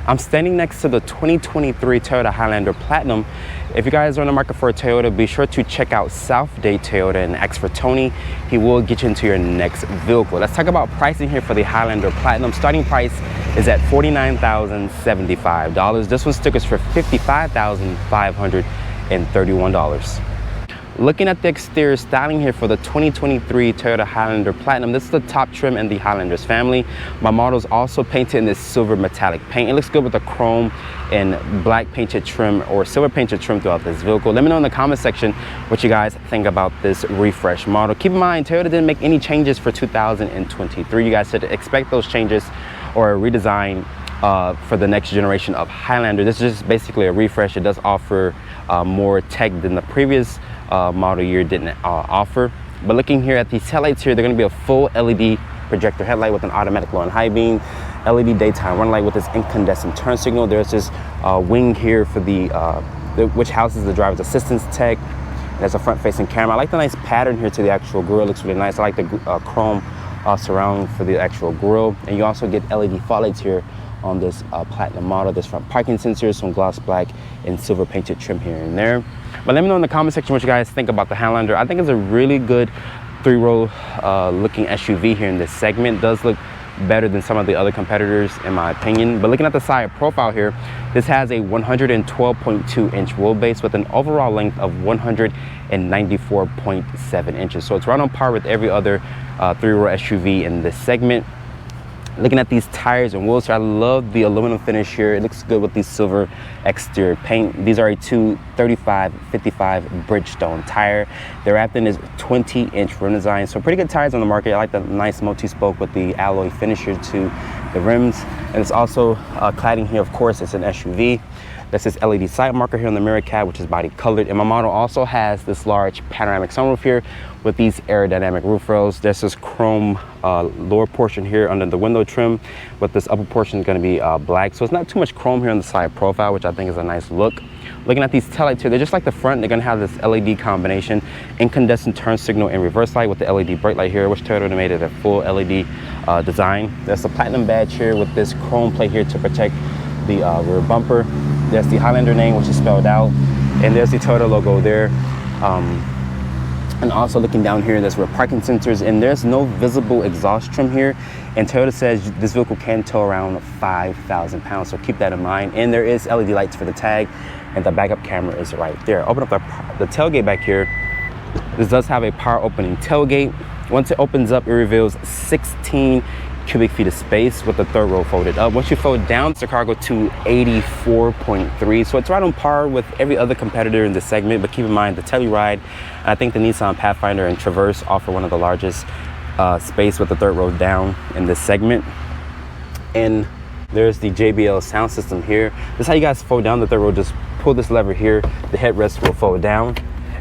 I'm standing next to the 2023 Toyota Highlander Platinum. If you guys are in the market for a Toyota, be sure to check out South Dade Toyota and ask for Tony. He will get you into your next vehicle. Let's talk about pricing here for the Highlander Platinum. Starting price is at $49,075. This one stickers for $55,531. Looking at the exterior styling here for the 2023 Toyota Highlander Platinum, this is the top trim in the Highlander's family. My model is also painted in this silver metallic paint. It looks good with the chrome and black painted trim or silver painted trim throughout this vehicle. Let me know in the comment section what you guys think about this refresh model. Keep in mind, Toyota didn't make any changes for 2023. You guys should expect those changes or a redesign for the next generation of Highlander. This is just basically a refresh. It does offer more tech than the previous model year didn't offer. But looking here at these headlights here, they're going to be a full LED projector headlight with an automatic low and high beam, LED daytime running light with this incandescent turn signal. There's this wing here for which houses the driver's assistance tech. There's a front facing camera. I like the nice pattern here to the actual grille. It looks really nice. I like the chrome surround for the actual grille. And you also get LED fog lights here on this Platinum model. There's front parking sensors, some gloss black and silver painted trim here and there. But let me know in the comment section what you guys think about the Highlander. I think it's a really good three-row looking SUV here in this segment. It does look better than some of the other competitors in my opinion. But looking at the side profile here, this has a 112.2 inch wheelbase with an overall length of 194.7 inches. So it's right on par with every other three-row SUV in this segment. Looking at these tires and wheels here, I love the aluminum finish here. It looks good with the silver exterior paint. These are a 235/55 Bridgestone tire. They're wrapped in this 20-inch rim design. So pretty good tires on the market. I like the nice multi-spoke with the alloy finish here to the rims. And it's also cladding here, of course, it's an SUV. That's this LED side marker here on the mirror cap, which is body colored. And my model also has this large panoramic sunroof here with these aerodynamic roof rails. There's this chrome lower portion here under the window trim, with this upper portion is going to be black. So it's not too much chrome here on the side profile, which I think is a nice look. Looking at these taillights here, they're just like the front. They're going to have this LED combination, incandescent turn signal and reverse light with the LED brake light here, which Toyota made it a full LED design. There's a platinum badge here with this chrome plate here to protect the rear bumper. There's the Highlander name, which is spelled out, and there's the Toyota logo there. And also looking down here, there's rear parking sensors, and there's no visible exhaust trim here. And Toyota says this vehicle can tow around 5,000 pounds, so keep that in mind. And there is LED lights for the tag, and the backup camera is right there. Open up the tailgate back here. This does have a power opening tailgate. Once it opens up, it reveals 16 cubic feet of space with the third row folded up. Once you fold down, the car goes to 84.3, so it's right on par with every other competitor in this segment. But keep in mind, the Telluride, I think the Nissan Pathfinder and Traverse offer one of the largest space with the third row down in this segment. And there's the JBL sound system here. This is how you guys fold down the third row. Just pull this lever here, the headrest will fold down.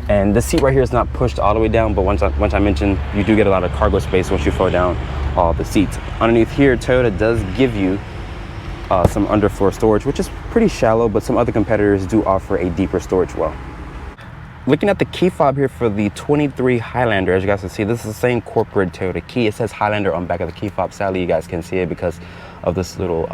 And the seat right here is not pushed all the way down, but once I mentioned, you do get a lot of cargo space once you fold down all the seats. Underneath here, Toyota does give you some underfloor storage, which is pretty shallow, but some other competitors do offer a deeper storage well. Looking at the key fob here for the 23 Highlander, as you guys can see, this is the same corporate Toyota key. It says Highlander on the back of the key fob. Sadly, you guys can see it because of this little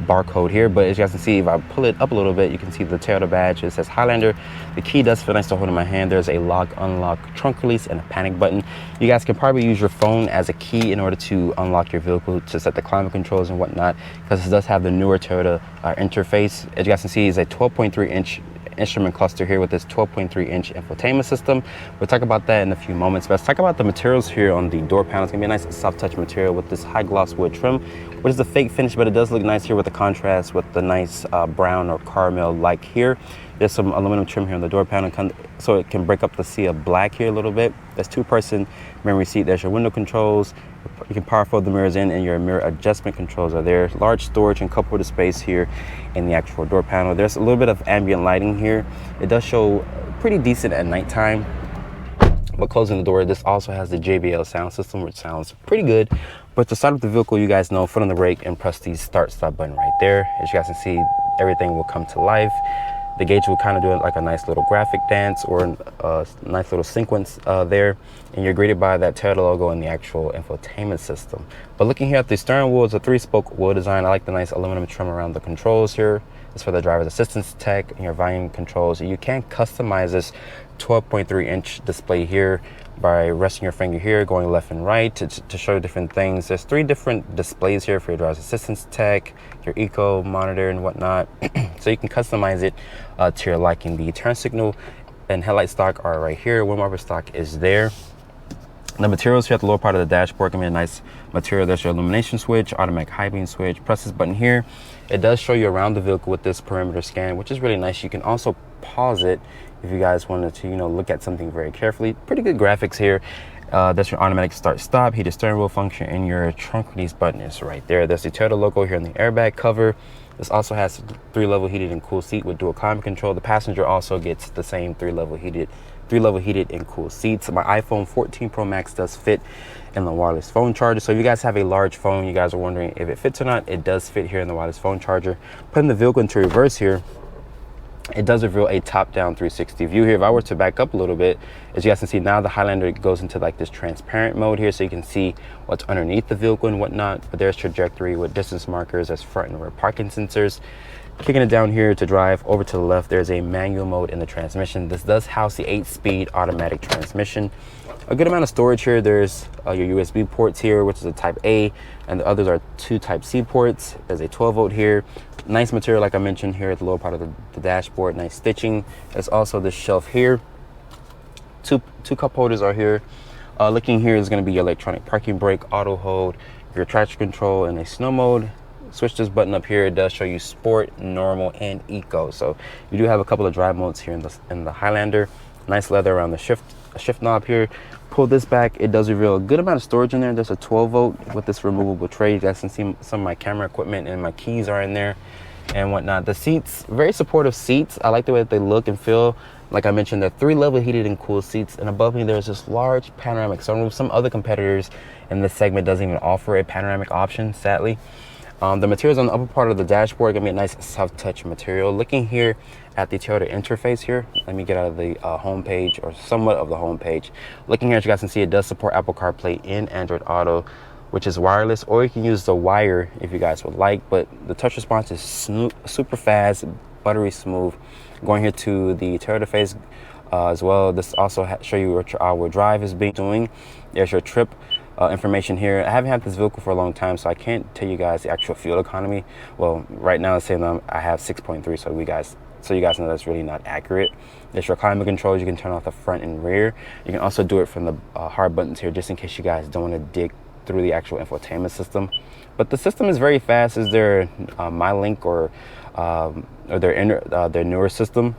barcode here. But as you guys can see, if I pull it up a little bit, you can see the Toyota badge. It says Highlander. The key does feel nice to hold in my hand. There's a lock, unlock, trunk release, and a panic button. You guys can probably use your phone as a key in order to unlock your vehicle, to set the climate controls and whatnot, because it does have the newer Toyota interface. As you guys can see, it's a 12.3 inch instrument cluster here with this 12.3 inch infotainment system. We'll talk about that in a few moments, but let's talk about the materials here on the door panel. It's gonna be a nice soft touch material with this high gloss wood trim, which is a fake finish, but it does look nice here with the contrast with the nice brown or caramel like here. There's some aluminum trim here on the door panel, so it can break up the sea of black here a little bit. There's two-person memory seat. There's your window controls. You can power fold the mirrors in, and your mirror adjustment controls are there. Large storage and cup holder space here in the actual door panel. There's a little bit of ambient lighting here. It does show pretty decent at nighttime. But closing the door, this also has the JBL sound system, which sounds pretty good. But to start up the vehicle, you guys know, foot on the brake and press the start-stop button right there. As you guys can see, everything will come to life. The gauge will kind of do like a nice little graphic dance or a nice little sequence there. And you're greeted by that Toyota logo and the actual infotainment system. But looking here at the steering wheel, it's a 3-spoke wheel design. I like the nice aluminum trim around the controls here. It's for the driver's assistance tech and your volume controls. You can customize this 12.3-inch display here by resting your finger here, going left and right to show different things. There's 3 different displays here for your driver's assistance tech, your eco monitor and whatnot. So you can customize it to your liking. The turn signal and headlight stock are right here. Wind wiper stock is there. The materials here at the lower part of the dashboard can be a nice material. There's your illumination switch, automatic high beam switch. Press this button here. It does show you around the vehicle with this perimeter scan, which is really nice. You can also pause it if you guys wanted to, look at something very carefully. Pretty good graphics here. That's your automatic start stop, heated steering wheel function, and your trunk release button is right there. There's the Toyota logo here on the airbag cover. This also has 3-level heated and cool seat with dual climate control. The passenger also gets the same 3-level heated and cool seats. My iPhone 14 Pro Max does fit in the wireless phone charger. So if you guys have a large phone, you guys are wondering if it fits or not, it does fit here in the wireless phone charger. Putting the vehicle into reverse here, it does reveal a top-down 360 view here. If I were to back up a little bit, as you guys can see now, the Highlander goes into like this transparent mode here, so you can see what's underneath the vehicle and whatnot. But there's trajectory with distance markers, as front and rear parking sensors. Kicking it down here to drive over to the left, there's a manual mode in the transmission. This does house the 8-speed automatic transmission. A good amount of storage here. There's your USB ports here, which is a type A, and the others are 2 type C ports. There's a 12-volt here. Nice material, like I mentioned, here at the lower part of the dashboard. Nice stitching. There's also this shelf here. Two cup holders are here. Looking here is going to be your electronic parking brake, auto hold, your traction control, and a snow mode. Switch this button up here. It does show you sport, normal, and eco. So you do have a couple of drive modes here in the Highlander. Nice leather around the shift knob here. Pull this back, it does reveal a good amount of storage in there. There's a 12-volt with this removable tray. You guys can see some of my camera equipment and my keys are in there and whatnot. The seats, very supportive seats. I like the way that they look and feel. Like I mentioned, they're 3-level heated and cool seats, and above me there's this large panoramic sunroof. Some other competitors in this segment doesn't even offer a panoramic option, sadly. The materials on the upper part of the dashboard are gonna be a nice soft touch material. Looking here at the Toyota interface here, let me get out of the home page, or somewhat of the home page. Looking here, as you guys can see, it does support Apple CarPlay and Android Auto, which is wireless, or you can use the wire if you guys would like. But the touch response is super fast, buttery smooth. Going here to the Toyota face as well. This also show you what your all-wheel drive is doing. There's your trip information here. I haven't had this vehicle for a long time, so I can't tell you guys the actual fuel economy. Well, right now it's saying I have 6.3, so you guys know that's really not accurate. There's your climate controls. You can turn off the front and rear. You can also do it from the hard buttons here, just in case you guys don't want to dig through the actual infotainment system. But the system is very fast. Is there MyLink or their newer system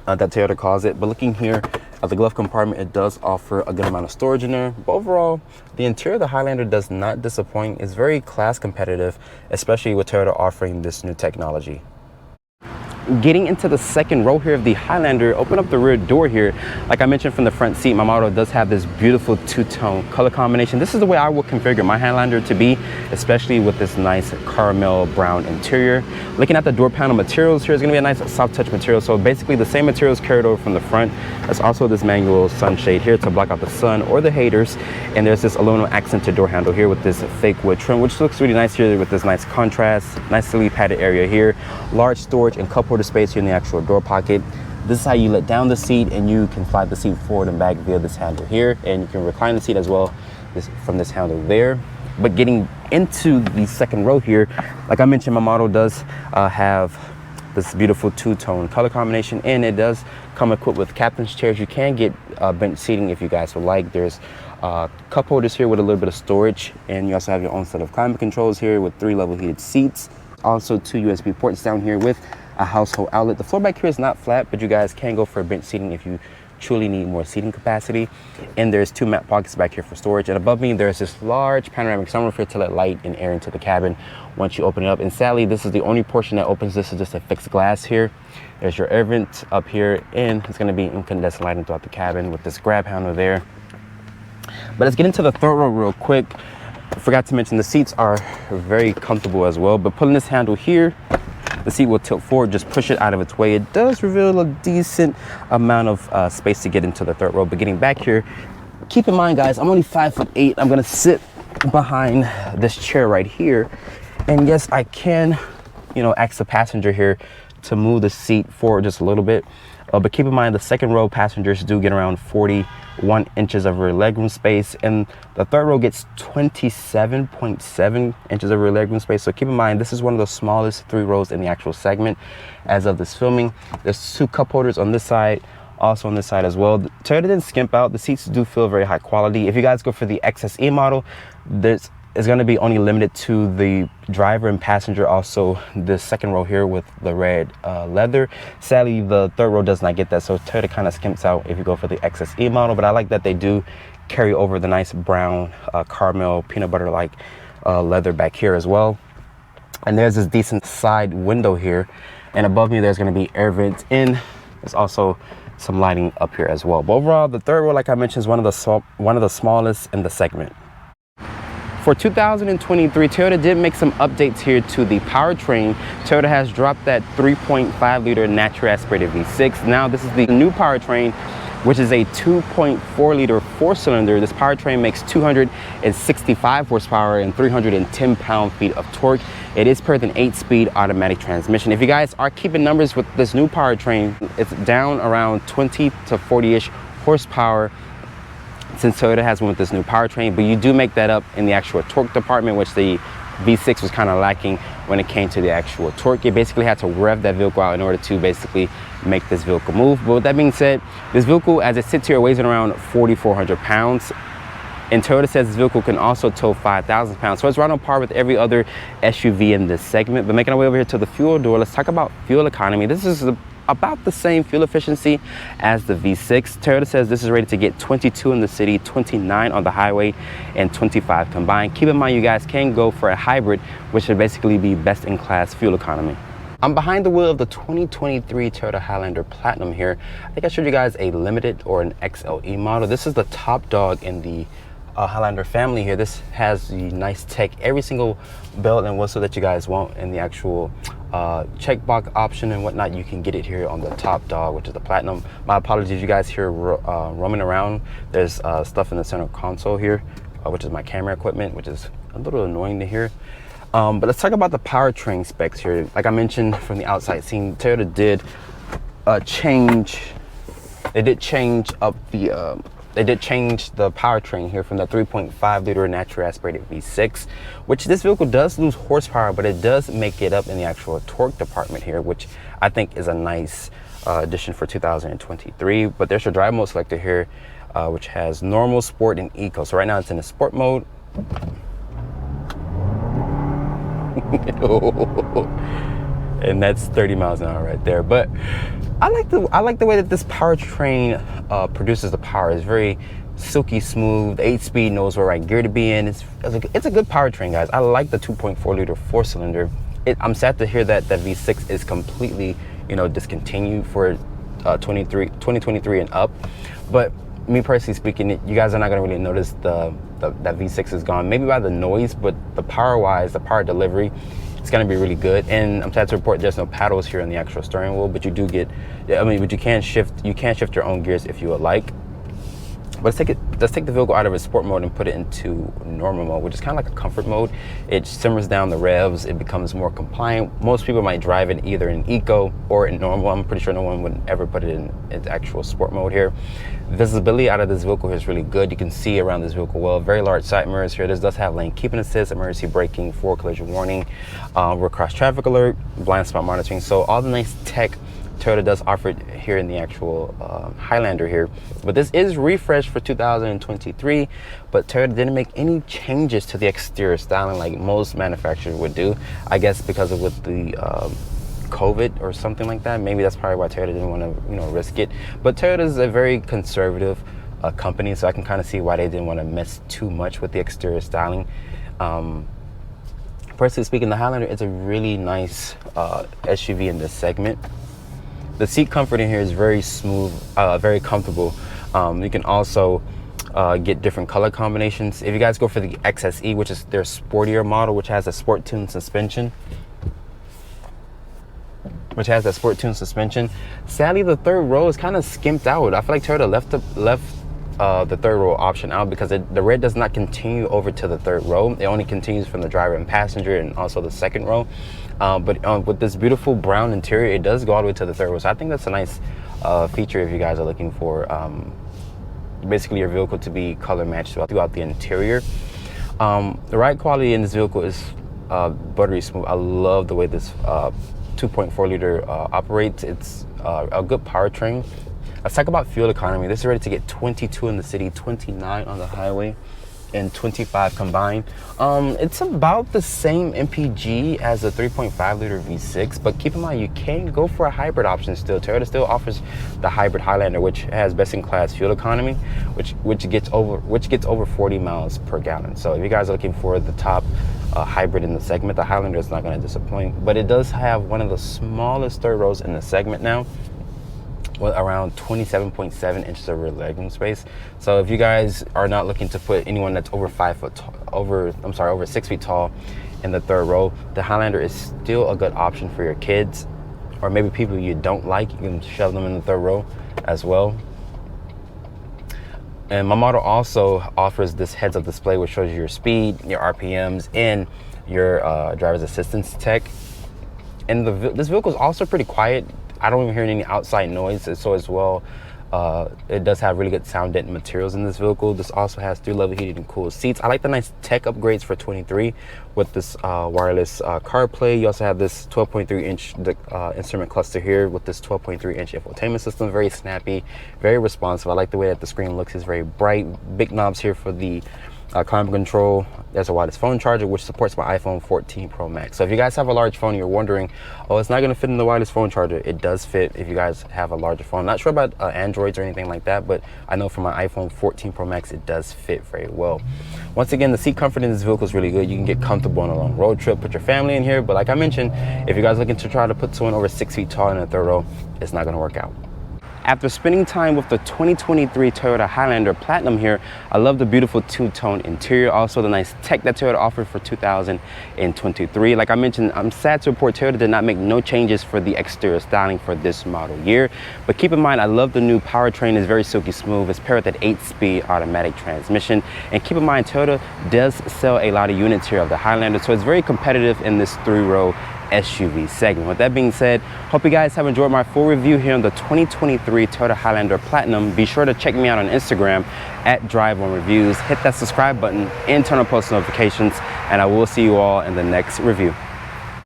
that Toyota calls it? But looking here at the glove compartment, it does offer a good amount of storage in there. But overall, the interior of the Highlander does not disappoint. It's very class competitive, especially with Toyota offering this new technology. Getting into the second row here of the Highlander, open up the rear door here. Like I mentioned from the front seat, my model does have this beautiful 2-tone color combination. This is the way I will configure my Highlander to be, especially with this nice caramel brown interior. Looking at the door panel materials here, is going to be a nice soft touch material. So basically the same materials carried over from the front. There's also this manual sunshade here to block out the sun or the haters. And there's this aluminum accented door handle here with this fake wood trim, which looks really nice here with this nice contrast, nicely padded area here. Large storage and cup holder space here in the actual door pocket. This is how you let down the seat, and you can slide the seat forward and back via this handle here, and you can recline the seat as well from this handle there. But getting into the second row here, like I mentioned, my model does have this beautiful 2-tone color combination, and it does come equipped with captain's chairs. You can get bench seating if you guys would like. There's cup holders here with a little bit of storage, and you also have your own set of climate controls here with 3-level heated seats. Also 2 USB ports down here with a household outlet. The floor back here is not flat, but you guys can go for bench seating if you truly need more seating capacity. And there's 2 mat pockets back here for storage. And above me, there's this large panoramic sunroof here to let light and air into the cabin once you open it up. And sadly, this is the only portion that opens. This is just a fixed glass here. There's your air vent up here, and it's going to be incandescent lighting throughout the cabin with this grab handle there. But let's get into the third row real quick. I forgot to mention the seats are very comfortable as well. But pulling this handle here, the seat will tilt forward, just push it out of its way. It does reveal a decent amount of space to get into the third row. But getting back here, keep in mind, guys, I'm only 5'8". I'm gonna sit behind this chair right here. And yes, I can, you know, ask the passenger here to move the seat forward just a little bit. But keep in mind, the second row passengers do get around 41 inches of rear legroom space, and the third row gets 27.7 inches of rear legroom space. So keep in mind, this is one of the smallest 3 rows in the actual segment as of this filming. There's 2 cup holders on this side, also on this side as well. Toyota didn't skimp out. The seats do feel very high quality. If you guys go for the XSE model, it's going to be only limited to the driver and passenger, also the second row here with the red leather. Sadly, the third row does not get that, so Toyota kind of skimps out if you go for the XSE model. But I like that they do carry over the nice brown caramel peanut butter like leather back here as well. And there's this decent side window here, and above me there's going to be air vents in. There's also some lighting up here as well. But overall, the third row, like I mentioned, is one of the smallest in the segment. For 2023, Toyota did make some updates here to the powertrain. Toyota has dropped that 3.5 liter natural aspirated V6. Now this is the new powertrain, which is a 2.4 liter 4-cylinder. This powertrain makes 265 horsepower and 310 pound-feet of torque. It is paired with an 8-speed automatic transmission. If you guys are keeping numbers with this new powertrain, it's down around 20 to 40-ish horsepower since Toyota has one with this new powertrain, but you do make that up in the actual torque department, which the V6 was kind of lacking when it came to the actual torque. You basically had to rev that vehicle out in order to basically make this vehicle move. But with that being said, this vehicle, as it sits here, weighs in around 4,400 pounds. And Toyota says this vehicle can also tow 5,000 pounds. So it's right on par with every other SUV in this segment. But making our way over here to the fuel door, let's talk about fuel economy. This is about the same fuel efficiency as the V6. Toyota says this is rated to get 22 in the city, 29 on the highway, and 25 combined. Keep in mind, you guys can go for a hybrid, which would basically be best in class fuel economy. I'm behind the wheel of the 2023 Toyota Highlander Platinum here. I think I showed you guys a limited or an XLE model. This is the top dog in the Highlander family here. This has the nice tech, every single belt and whistle that you guys want in the actual checkbox option and whatnot. You can get it here on the top dog, which is the Platinum. My apologies, you guys hear roaming around. There's stuff in the center console here, which is my camera equipment, which is a little annoying to hear. But let's talk about the powertrain specs here. Like I mentioned from the outside scene, Toyota did change the powertrain here from the 3.5 liter natural aspirated V6, which this vehicle does lose horsepower, but it does make it up in the actual torque department here, which I think is a nice addition for 2023. But there's your drive mode selector here, which has normal, sport, and eco. So right now it's in the sport mode. And that's 30 miles an hour right there. But I like the way that this powertrain produces the power. It's very silky smooth. 8-speed, knows what right gear to be in. It's a good powertrain, guys. I like the 2.4 liter 4-cylinder. I'm sad to hear that that V6 is completely, you know, discontinued for 2023 and up. But me personally speaking, you guys are not gonna really notice that V6 is gone. Maybe by the noise, but the power-wise, the power delivery, it's gonna be really good. And I'm sad to report there's no paddles here on the actual steering wheel, but you do get, but you can shift your own gears if you would like. But let's take the vehicle out of its sport mode and put it into normal mode, which is kind of like a comfort mode. It simmers down the revs, it becomes more compliant. Most people might drive it either in eco or in normal. I'm pretty sure no one would ever put it in its actual sport mode here. Visibility out of this vehicle here is really good. You can see around this vehicle well. Very large side mirrors here. This does have lane keeping assist, emergency braking, forward collision warning, rear cross traffic alert, blind spot monitoring. So all the nice tech Toyota does offer it here in the actual Highlander here. But this is refreshed for 2023, but Toyota didn't make any changes to the exterior styling like most manufacturers would do. I guess because of with the COVID or something like that. Maybe that's probably why Toyota didn't want to, you know, risk it. But Toyota is a very conservative company, so I can kind of see why they didn't want to mess too much with the exterior styling. Personally speaking, the Highlander is a really nice SUV in this segment. The seat comfort in here is very smooth, very comfortable. You can also get different color combinations. If you guys go for the XSE, which is their sportier model, which has a sport tune suspension, which has that sport tune suspension. Sadly, the third row is kind of skimped out. I feel like Toyota left the third row option out because the red does not continue over to the third row. It only continues from the driver and passenger and also the second row. But with this beautiful brown interior, it does go all the way to the third row. So I think that's a nice feature if you guys are looking for basically your vehicle to be color matched throughout the interior. The ride quality in this vehicle is buttery smooth. I love the way this 2.4 liter operates. It's a good powertrain. Let's talk about fuel economy. This is ready to get 22 in the city, 29 on the highway, and 25 combined. It's about the same MPG as a 3.5 liter V6, but keep in mind you can go for a hybrid option still. Toyota still offers the hybrid Highlander, which has best-in-class fuel economy, which gets over 40 miles per gallon. So if you guys are looking for the top hybrid in the segment, the Highlander is not going to disappoint. But it does have one of the smallest third rows in the segment now, with around 27.7 inches of rear legroom space. So if you guys are not looking to put anyone that's over 6 feet tall in the third row, the Highlander is still a good option for your kids, or maybe people you don't like. You can shove them in the third row as well. And my model also offers this heads-up display, which shows you your speed, your RPMs, and your driver's assistance tech. And this vehicle is also pretty quiet. I don't even hear any outside noise. So as well, it does have really good sound deadening materials in this vehicle. This also has 3-level heated and cooled seats. I like the nice tech upgrades for 23 with this wireless CarPlay. You also have this 12.3 inch instrument cluster here with this 12.3 inch infotainment system. Very snappy, very responsive. I like the way that the screen looks. It's very bright. Big knobs here for the climate control. There's a wireless phone charger, which supports my iPhone 14 Pro Max. So if you guys have a large phone, you're wondering, oh, it's not going to fit in the wireless phone charger. It does fit if you guys have a larger phone. Not sure about Androids or anything like that, but I know for my iPhone 14 Pro Max, it does fit very well. Once again, the seat comfort in this vehicle is really good. You can get comfortable on a long road trip, put your family in here. But like I mentioned, if you guys are looking to try to put someone over 6 feet tall in a third row, it's not going to work out. After spending time with the 2023 Toyota Highlander Platinum here, I love the beautiful two-tone interior, also the nice tech that Toyota offered for 2023. Like I mentioned, I'm sad to report Toyota did not make no changes for the exterior styling for this model year. But keep in mind, I love the new powertrain. It's very silky smooth. It's paired with that 8-speed automatic transmission. And keep in mind, Toyota does sell a lot of units here of the Highlander, so it's very competitive in this 3-row SUV segment. With that being said, hope you guys have enjoyed my full review here on the 2023 Toyota Highlander Platinum. Be sure to check me out on Instagram at @DriveOnReviews. Hit that subscribe button and turn on post notifications, and I will see you all in the next review.